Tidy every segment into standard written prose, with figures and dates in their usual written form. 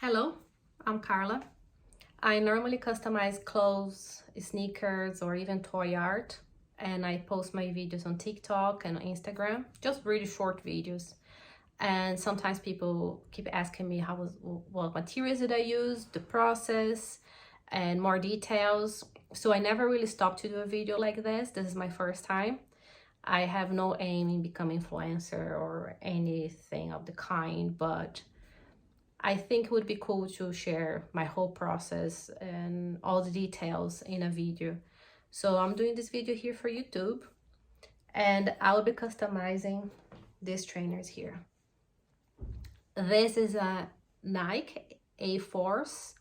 Hello, I'm Carla. I normally customize clothes, sneakers, or even toy art, and I post my videos on TikTok and Instagram, just really short videos. And sometimes people keep asking me what materials did I use, the process, and more details. So I never really stopped to do a video like this. This is my first time. I have no aim in becoming influencer or anything of the kind, but I think it would be cool to share my whole process and all the details in a video. So I'm doing this video here for YouTube, and I will be customizing these trainers here. This is a Nike AF1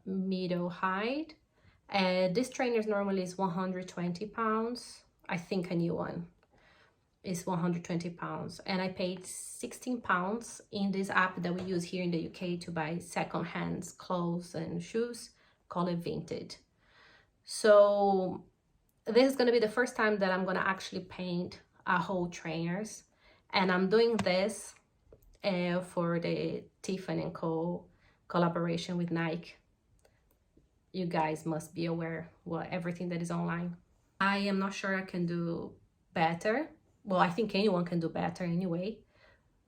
middle height. This trainer normally is 120 pounds. I think a new one is 120 pounds, and I paid 16 pounds in this app that we use here in the UK to buy second-hand clothes and shoes, called Vinted. So this is going to be the first time that I'm going to actually paint a whole trainers, and I'm doing this for the Tiffany Co collaboration with Nike. You guys must be aware what everything that is online. I am not sure I can do better. Well, I think anyone can do better anyway,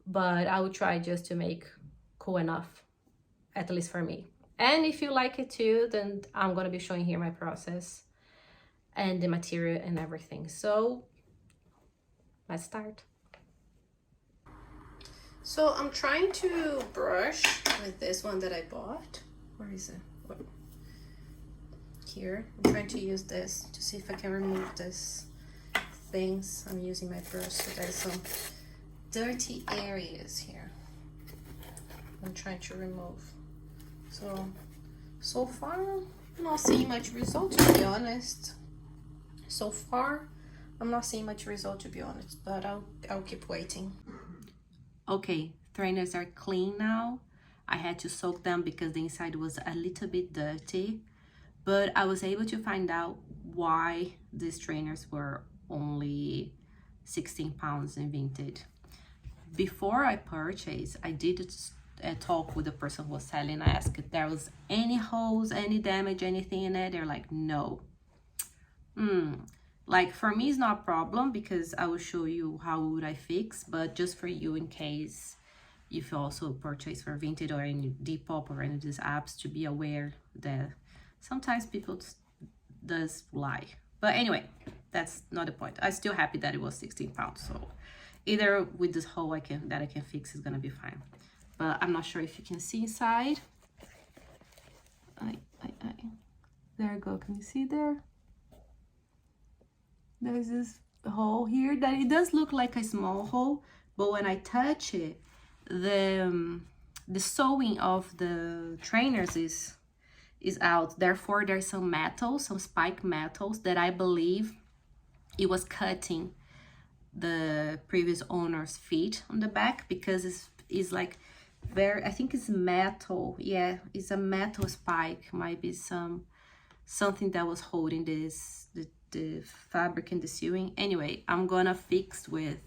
but I will try just to make cool enough, at least for me. And if you like it too, then I'm going to be showing here my process and the material and everything. So let's start. So I'm trying to brush with this one that I bought. Where is it? Here. I'm trying to use this to see if I can remove this things. I'm using my brush, so there's some dirty areas here I'm trying to remove. So far I'm not seeing much result, to be honest. So far I'm not seeing much result, to be honest, but I'll keep waiting. Okay, trainers are clean now. I had to soak them because the inside was a little bit dirty, but I was able to find out why these trainers were only 16 pounds in Vinted. Before I purchased, I did talk with the person who was selling. I asked if there was any holes, any damage, anything in it. They're like, no. Like, for me, it's not a problem because I will show you how would I fix, but just for you, in case if you also purchase for Vinted or any Depop or any of these apps, to be aware that sometimes people does lie. But anyway, that's not the point. I'm still happy that it was 16 pounds. So either with this hole I can fix is gonna be fine. But I'm not sure if you can see inside. There you go. Can you see there? There's this hole here that it does look like a small hole, but when I touch it, the sewing of the trainers is out. Therefore, there's some metals, some spike metals that I believe it was cutting the previous owner's feet on the back, because it's like very, I think it's metal. Yeah, it's a metal spike. Might be something that was holding this the fabric and the sewing. Anyway, I'm gonna fix with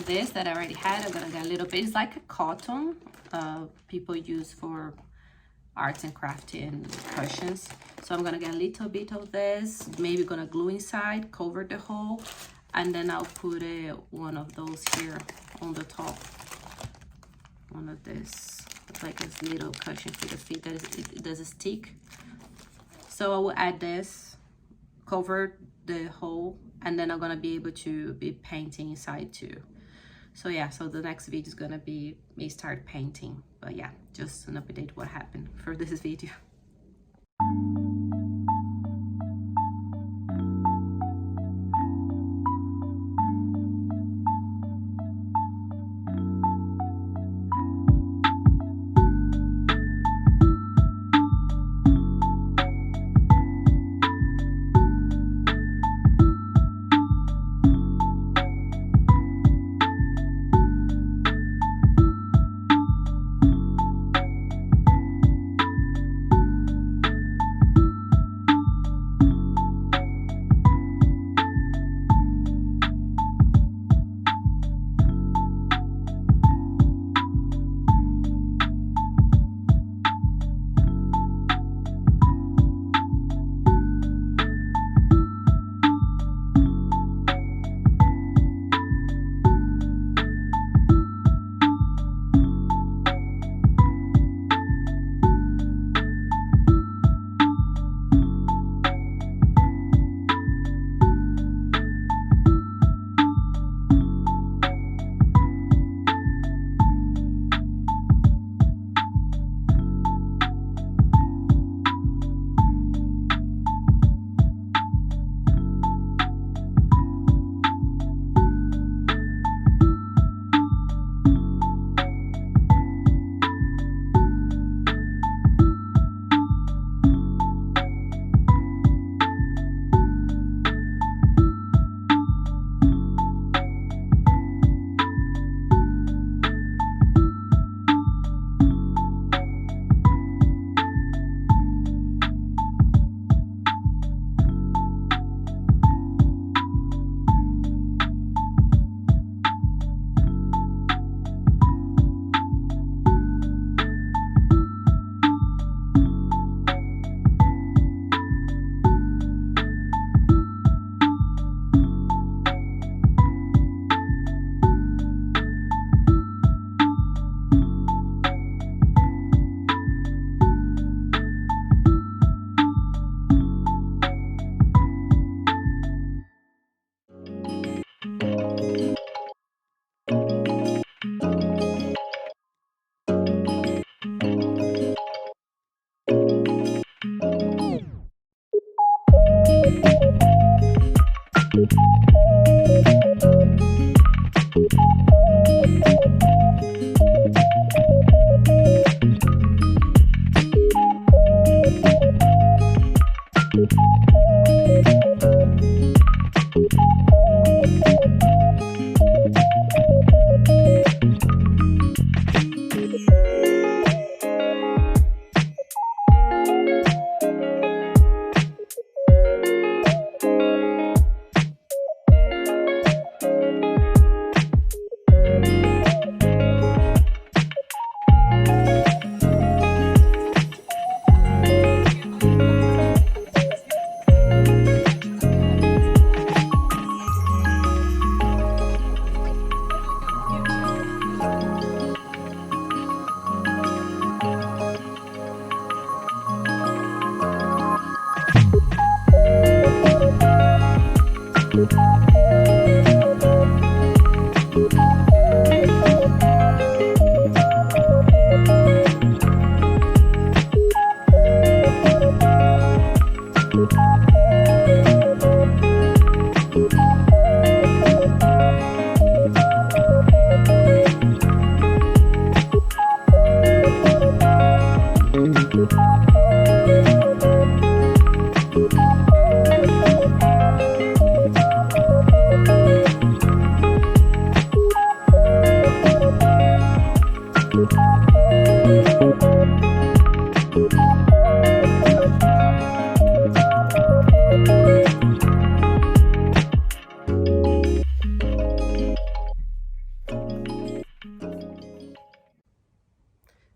this that I already had. I'm gonna get a little bit. It's like a cotton people use for arts and crafting cushions. So I'm gonna get a little bit of this, maybe gonna glue inside, cover the hole, and then I'll put one of those here on the top. One of this, like a little cushion for the feet that it doesn't stick. So I will add this, cover the hole, and then I'm gonna be able to be painting inside too. So yeah, so the next video is gonna be me start painting. But yeah, just an update what happened for this video.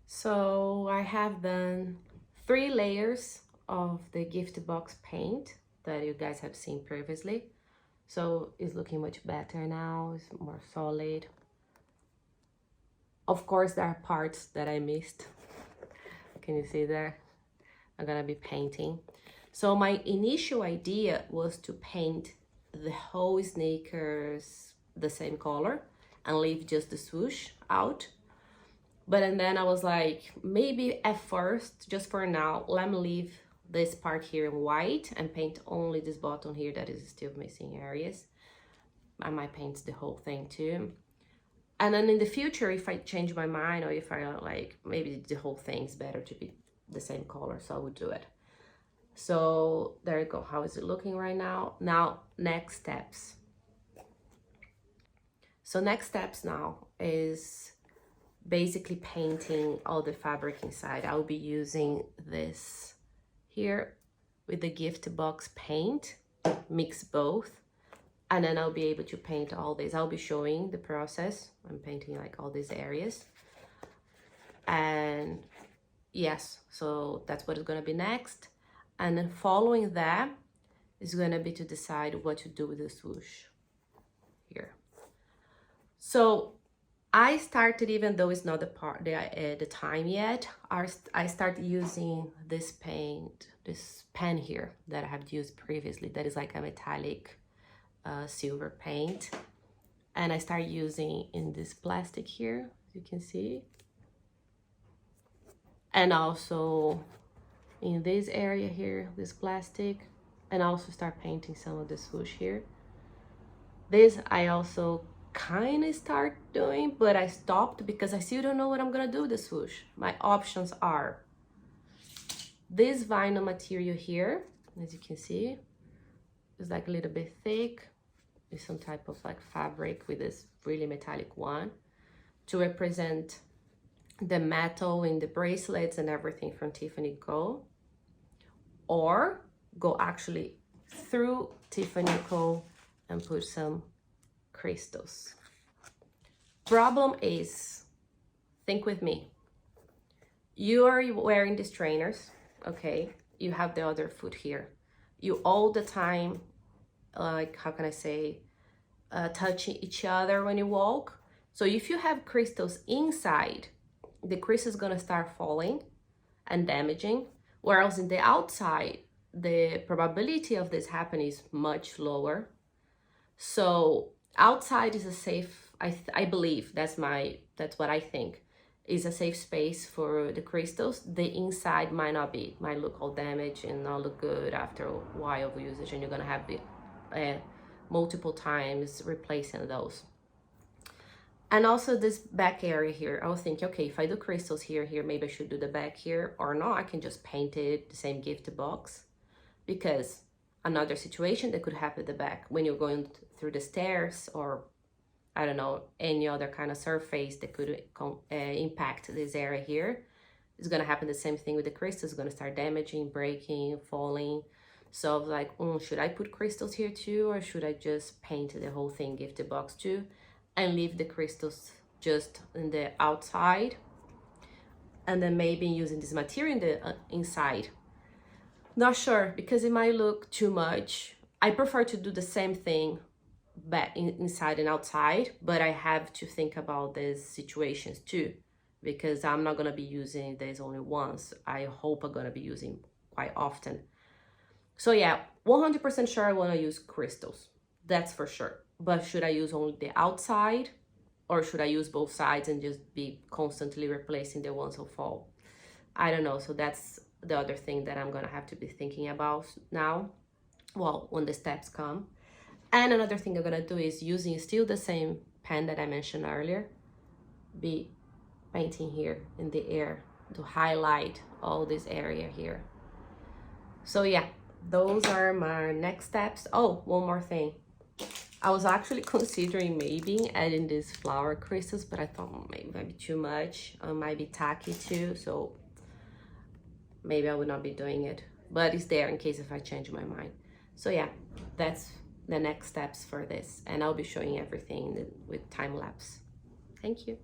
So I have done 3 layers of the gift box paint that you guys have seen previously. So it's looking much better now, it's more solid. Of course, there are parts that I missed. Can you see there? I'm gonna be painting. So my initial idea was to paint the whole sneakers the same color and leave just the swoosh out. But and then I was like, maybe at first, just for now, let me leave this part here in white and paint only this bottom here that is still missing areas. I might paint the whole thing too. And then in the future, if I change my mind or if I like, maybe the whole thing's better to be the same color, so I would do it. So there you go. How is it looking right now? Now, next steps. So next steps now is basically painting all the fabric inside. I'll be using this here with the gift box paint, mix both, and then I'll be able to paint all this. I'll be showing the process. I'm painting like all these areas. And yes, so that's what is gonna be next. And then following that is gonna be to decide what to do with the swoosh here. So I started, even though it's not the time yet, I started using this paint, this pen here that I have used previously. That is like a metallic silver paint. And I started using in this plastic here, as you can see. And also in this area here, this plastic. And also start painting some of the swoosh here. This I also kind of start doing, but I stopped because I still don't know what I'm gonna do with the swoosh. My options are this vinyl material here, as you can see, is like a little bit thick. It's some type of like fabric with this really metallic one to represent the metal in the bracelets and everything from Tiffany Co. Or go actually through Tiffany Co and put some crystals. Problem is, think with me. You are wearing these trainers, okay? You have the other foot here. You all the time, like, how can I say, touching each other when you walk. So if you have crystals inside, the crystal is gonna start falling and damaging. Whereas in the outside, the probability of this happening is much lower. So outside is a safe, I believe, that's what I think, is a safe space for the crystals. The inside might not be, might look all damaged and not look good after a while of usage, and you're gonna have the multiple times replacing those. And also this back area here, I was thinking, okay, if I do crystals here, maybe I should do the back here, or not, I can just paint it the same gift box. Because another situation that could happen at the back, when you're going through the stairs, or I don't know, any other kind of surface that could impact this area here, it's gonna happen the same thing with the crystals. It's gonna start damaging, breaking, falling. So I was like, should I put crystals here too, or should I just paint the whole thing gift box too, and leave the crystals just in the outside, and then maybe using this material in the inside? Not sure, because it might look too much. I prefer to do the same thing back inside and outside, but I have to think about these situations too, because I'm not gonna be using this only once. I hope I'm gonna be using quite often. So yeah, 100% sure I wanna use crystals, that's for sure. But should I use only the outside, or should I use both sides and just be constantly replacing the ones who fall? I don't know. So that's the other thing that I'm gonna have to be thinking about now, well, when the steps come. And another thing I'm gonna do is using still the same pen that I mentioned earlier, be painting here in the air to highlight all this area here. So yeah, those are my next steps. Oh, one more thing. I was actually considering maybe adding these flower crystals, but I thought maybe it might be too much. It might be tacky too, so maybe I would not be doing it. But it's there in case if I change my mind. So yeah, that's the next steps for this. And I'll be showing everything with time lapse. Thank you.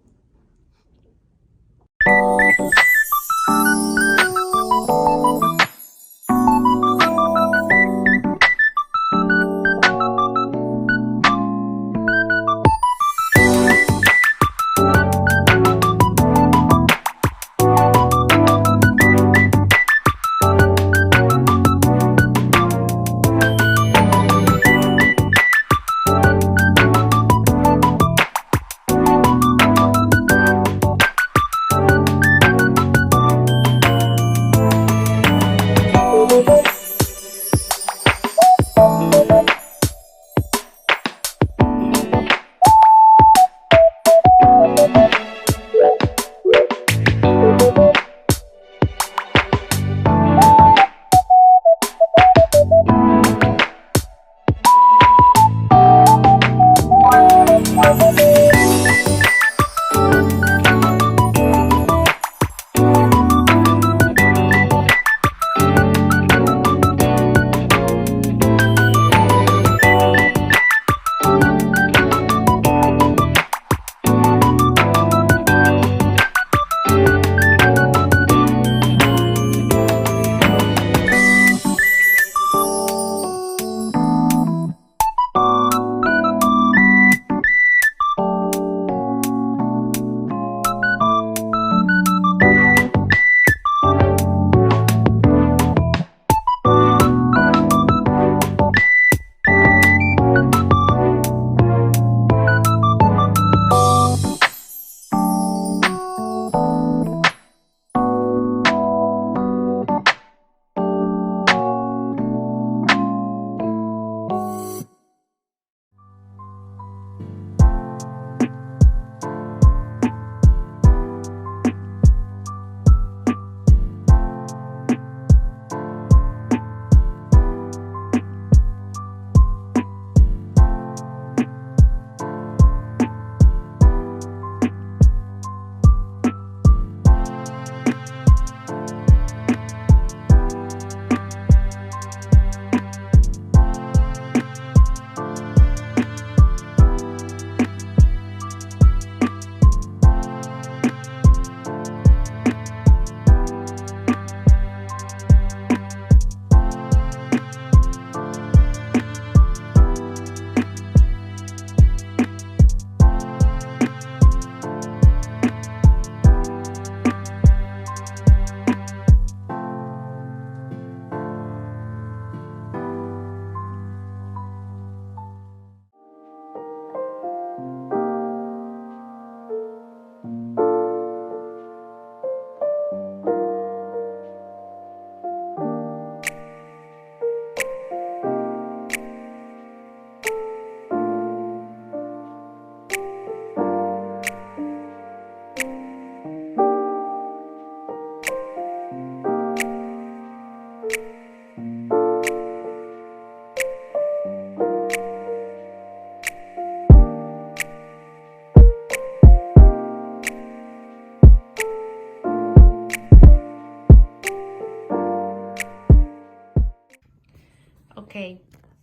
Okay,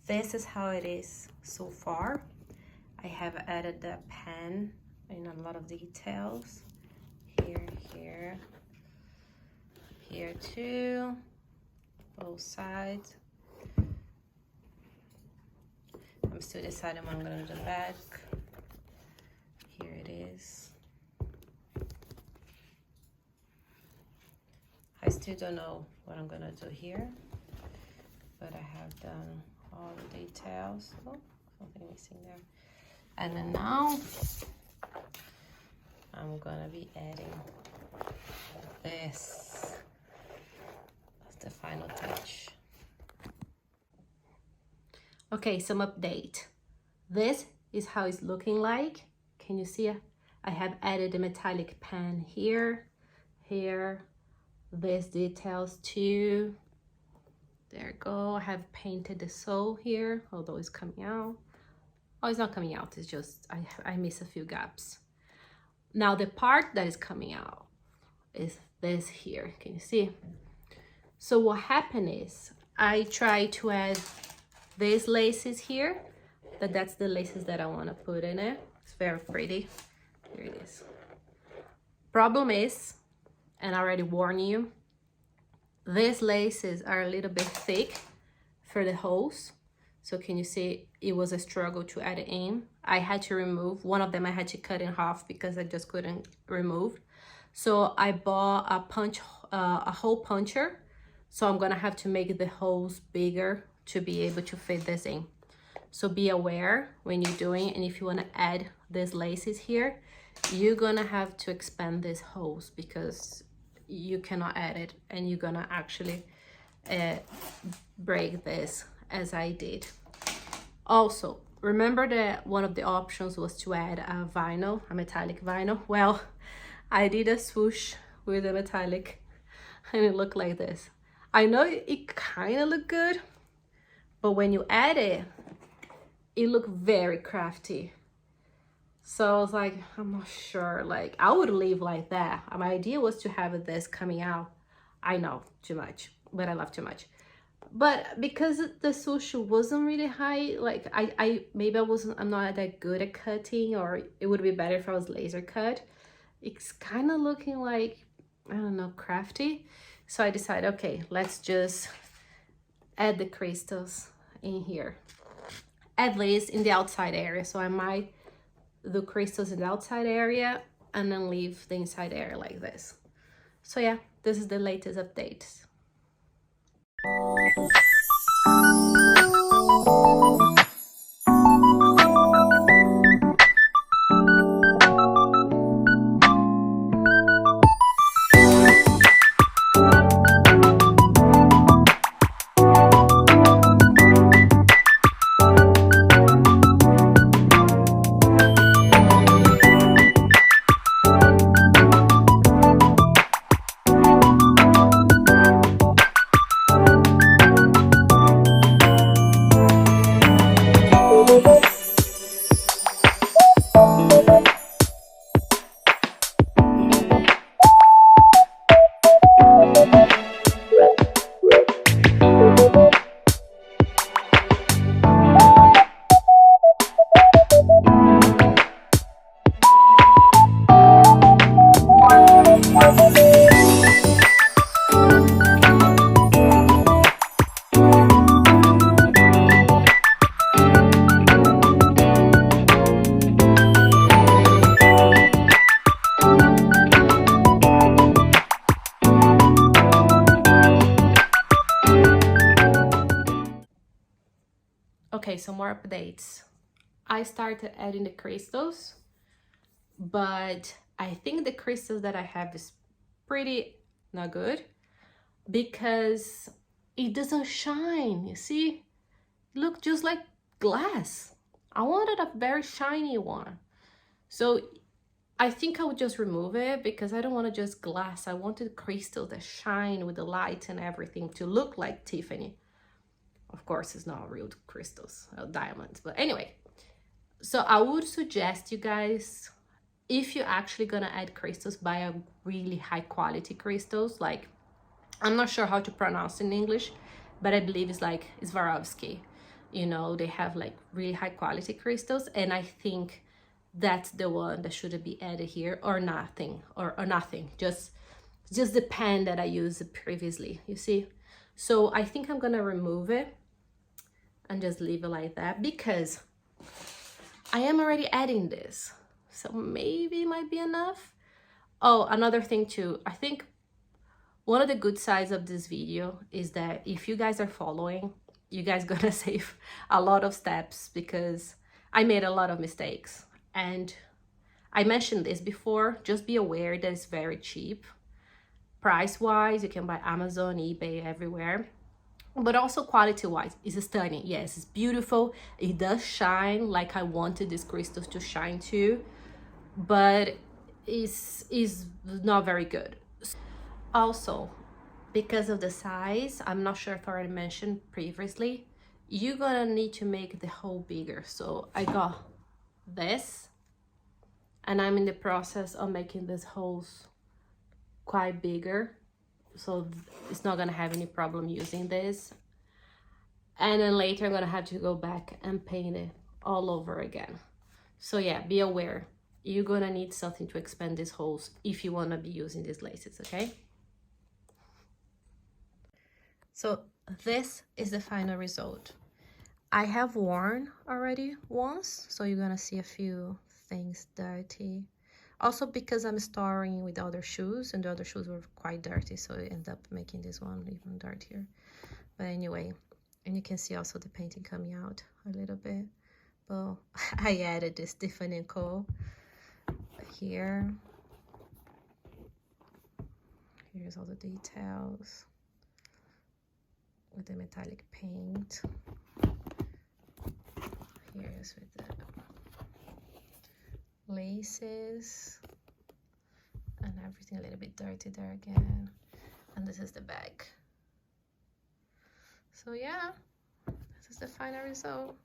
this is how it is so far. I have added the pen in a lot of details. Here, here too, both sides. I'm still deciding what I'm gonna do the back. Here it is. I still don't know what I'm gonna do here, but I have done all the details. Oh, something missing there. And then now I'm gonna be adding this. That's the final touch. Okay, some update. This is how it's looking like. Can you see? I have added a metallic pen here, here, these details too. There you go. I have painted the sole here, although it's coming out. Oh, it's not coming out, it's just, I miss a few gaps. Now the part that is coming out is this here, can you see? So what happened is, I tried to add these laces here, that's the laces that I want to put in it. It's very pretty. Here it is. Problem is, and I already warned you, these laces are a little bit thick for the holes. So can you see, it was a struggle to add it in. I had to remove, one of them I had to cut in half because I just couldn't remove. So I bought a hole puncher. So I'm gonna have to make the holes bigger to be able to fit this in. So be aware when you're doing, and if you wanna add these laces here, you're gonna have to expand these holes because you cannot add it, and you're gonna actually break this as I did. Also, remember that one of the options was to add a vinyl, a metallic vinyl. Well, I did a swoosh with a metallic and it looked like this. I know it kind of looked good, but when you add it, it looked very crafty. So I was like, I'm not sure, like I would leave like that. My idea was to have this coming out. I know, too much, but I love too much. But because the swoosh wasn't really high, like maybe I'm not that good at cutting, or it would be better if I was laser cut. It's kind of looking like, I don't know, crafty. So I decided, okay, let's just add the crystals in here, at least in the outside area. So I might do crystals in the outside area and then leave the inside area like this. So yeah, this is the latest update. Okay, some more updates. I started adding the crystals, but I think the crystals that I have is pretty not good because it doesn't shine. You see, it looks just like glass. I wanted a very shiny one. So I think I would just remove it because I don't want to just glass. I wanted crystals that shine with the light and everything to look like Tiffany. Of course, it's not real crystals, diamonds, but anyway. So I would suggest you guys, if you're actually gonna add crystals, buy a really high quality crystals. Like, I'm not sure how to pronounce in English. but I believe it's like, it's Swarovski. You know, they have like really high quality crystals, and I think that's the one that should be added here, or nothing, or nothing, just the pen that I used previously, you see. So I think I'm gonna remove it and just leave it like that, because I am already adding this, so maybe it might be enough. Oh, another thing too, I think one of the good sides of this video is that if you guys are following, you guys gonna save a lot of steps, because I made a lot of mistakes. And I mentioned this before, just be aware that it's very cheap. Price-wise, you can buy Amazon, eBay, everywhere. But also quality-wise, it's stunning. Yes, it's beautiful. It does shine like I wanted these crystals to shine too, but it's not very good. Also, because of the size, I'm not sure if I already mentioned previously, you're gonna need to make the hole bigger. So I got this, and I'm in the process of making these holes quite bigger, so it's not gonna have any problem using this. And then later I'm gonna have to go back and paint it all over again. So yeah, be aware, you're gonna need something to expand these holes if you wanna be using these laces, okay? So this is the final result. I have worn already once, so you're gonna see a few things dirty. Also because I'm storing with other shoes, and the other shoes were quite dirty, so I end up making this one even dirtier. But anyway, and you can see also the painting coming out a little bit. Well, I added this Tiffany Co here. Here's all the details with the metallic paint. Here's with the laces and everything a little bit dirty there again. And this is the back. So yeah, this is the final result.